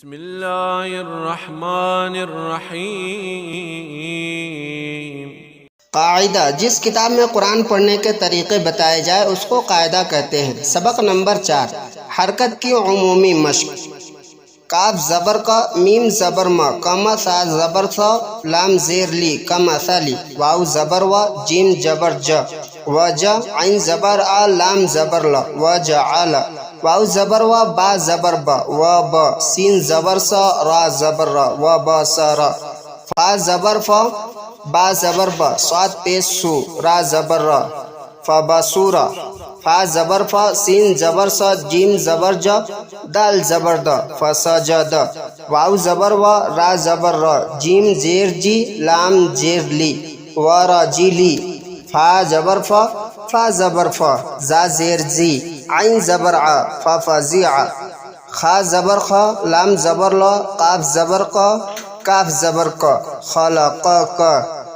بسم اللہ الرحمن الرحیم۔ قاعدہ: جس کتاب میں قرآن پڑھنے کے طریقے بتائے جائے اس کو قاعدہ کہتے ہیں۔ سبق نمبر 4، حرکت کی عمومی مشق۔ کاف زبر کا، میم زبر ما، کما سا زبر سا، لام زیر لی کمثلی، واو زبر و، جیم زبر ج، وج، عین زبر آ، لام زبر ل، وجعل، واو زبر و، با زبر با، و با، سین زبر سا، را زبر را، و با سا را، فا زبر فا، با زبر با، صاد پیش سو، را زبر را، فبصورا، فا زبر فا، سین زبر سا، جیم زبر جا، دال زبر دا، فسجد، واو زبر و، را زبر را، جیم زیر جی، لام زیر لی، ورا جی لی، فا زبر فا، فا زبر فا، زا زیر زی، عین زبر ع، ففزع، خا زبر خا، لام زبر لا، قاف زبر قا، کاف زبر کا، خلق کا،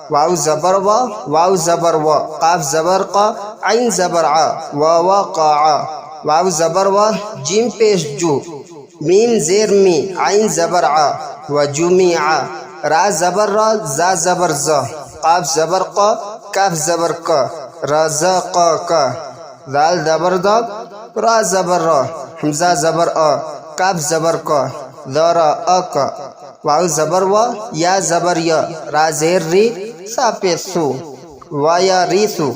واو زبر و، واو زبر و، قاف زبر قا، عین زبر ع، ووقع، واو زبر و، جیم پیش جو، میم زیر می، عین زبر ع، وجمع، را زبر را، زا زبر زا، قاف زبر قا، کاف زبر کا، رزق کا، ذال زبر دا، را زبر را، حمزہ زبر آ، کاف زبر کا، ذرا کا، واو زبر و، یا زبر یا، را زیر ری، سا پیش سو، و یا ریسو،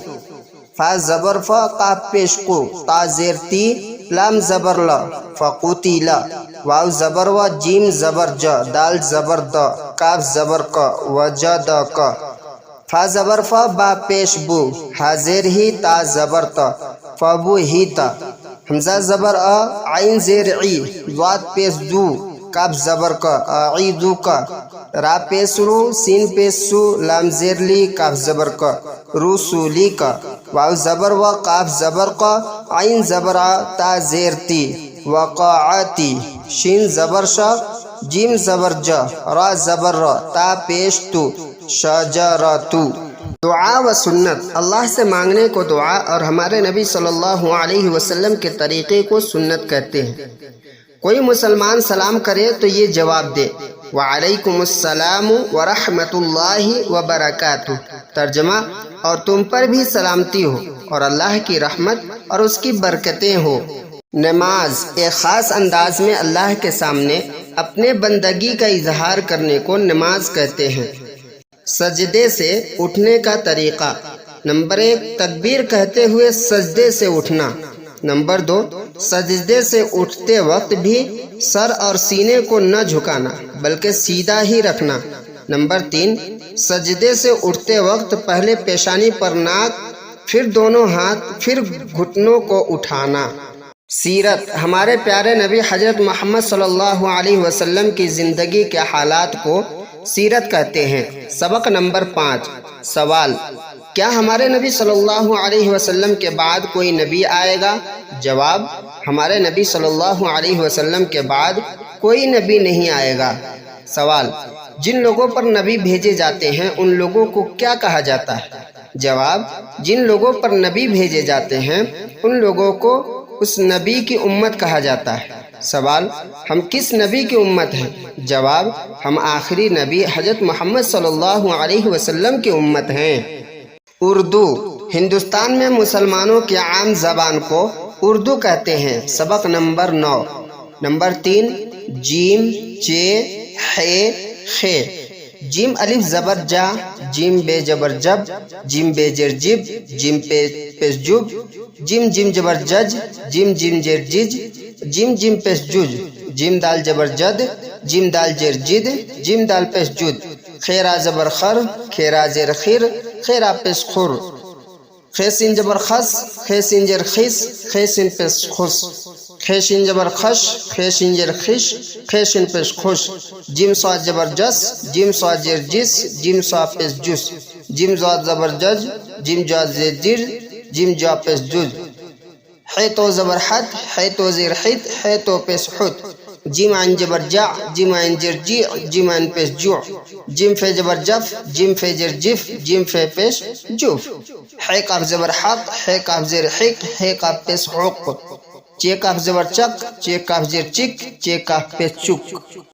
فا زبر فا، قاف پیش قو، تا زیر تی، لام زبر لا، فقوتیلا، واو زبر و، جیم زبر جا، دال زبر دا، کاف زبر کا، وجدا کا، فا زبر فا، با پیش بو، حاضر ہی، تا زبر تا، فبو ہی تا، حمزہ زبر آ، عین زیر عی، ضاد پیش دو، کاف زبر کا، اعیدو کا، را پیش رو، سین پیش سو، لام زیر لی، کاف زبر کا، رسولی کا، واو زبر و، قاف زبر کا، عین زبر آ، تا زیر تی، وقاعتی، شین زبر شا، جیم زبر جا، را زبر را، تا پیش تو، شجراتو۔ دعا و سنت: اللہ سے مانگنے کو دعا اور ہمارے نبی صلی اللہ علیہ وسلم کے طریقے کو سنت کہتے ہیں۔ کوئی مسلمان سلام کرے تو یہ جواب دے: وعلیکم السلام ورحمۃ اللہ وبرکاتہ۔ ترجمہ: اور تم پر بھی سلامتی ہو اور اللہ کی رحمت اور اس کی برکتیں ہو۔ نماز: ایک خاص انداز میں اللہ کے سامنے اپنے بندگی کا اظہار کرنے کو نماز کہتے ہیں۔ سجدے سے اٹھنے کا طریقہ: نمبر 1، تکبیر کہتے ہوئے سجدے سے اٹھنا۔ نمبر 2، سجدے سے اٹھتے وقت بھی سر اور سینے کو نہ جھکانا بلکہ سیدھا ہی رکھنا۔ نمبر 3، سجدے سے اٹھتے وقت پہلے پیشانی پر ناک، پھر دونوں ہاتھ، پھر گھٹنوں کو اٹھانا۔ سیرت: ہمارے پیارے نبی حضرت محمد صلی اللہ علیہ وسلم کی زندگی کے حالات کو سیرت کہتے ہیں۔ سبق نمبر 5، سوال: کیا ہمارے نبی صلی اللہ علیہ وسلم کے بعد کوئی نبی آئے گا؟ جواب: ہمارے نبی صلی اللہ علیہ وسلم کے بعد کوئی نبی نہیں آئے گا۔ سوال: جن لوگوں پر نبی بھیجے جاتے ہیں ان لوگوں کو کیا کہا جاتا ہے؟ جواب: جن لوگوں پر نبی بھیجے جاتے ہیں ان لوگوں کو اس نبی کی امت کہا جاتا ہے۔ سوال: ہم کس نبی کی امت ہیں؟ جواب: ہم آخری نبی حضرت محمد صلی اللہ علیہ وسلم کی امت ہیں۔ اردو: ہندوستان میں مسلمانوں کی عام زبان کو اردو کہتے ہیں۔ سبق نمبر 9۔ نمبر 3، جیم، چے، حے، خے۔ جیم الف زبر جا، جیم بے زبر جب، جیم بے جر جب، جیم پیش جب، جیم جیم زبر جج، جیم جیم جر جج، جیم جیم پیش جج، جیم دال زبر جد، جیم دال جر جد، جیم دال پیش جد، خیرا زبر خر، خیرا زر خیر، خیرا پیش خور، خے سین زبر خس، خے سین جر خس، خے سین پیش خس، خے سین زبر خش، خے سین جر خش، خے سین پیش خوش، جیم صاد زبر جس، جیم صاد جر جس، جیم صاد پیش جس، جیم زاد زبر جج، جیم جاد زر جر، جیم جا پیش جج، حے تو زبر حد، حے تو زیر حد، حے تو پیش حد، جیم عین زبر جع، جیم عین جر جی، جیم عین پیش جوع، جیم فے زبر جف، جیم فے جر جف، جیم فے پیش جوف، حے قاف زبر حق، حے قاف زیر حق، حے قاف پیش حق، چے کاف زبر چک، چے کاف زیر چک، چے کاف پہ چک۔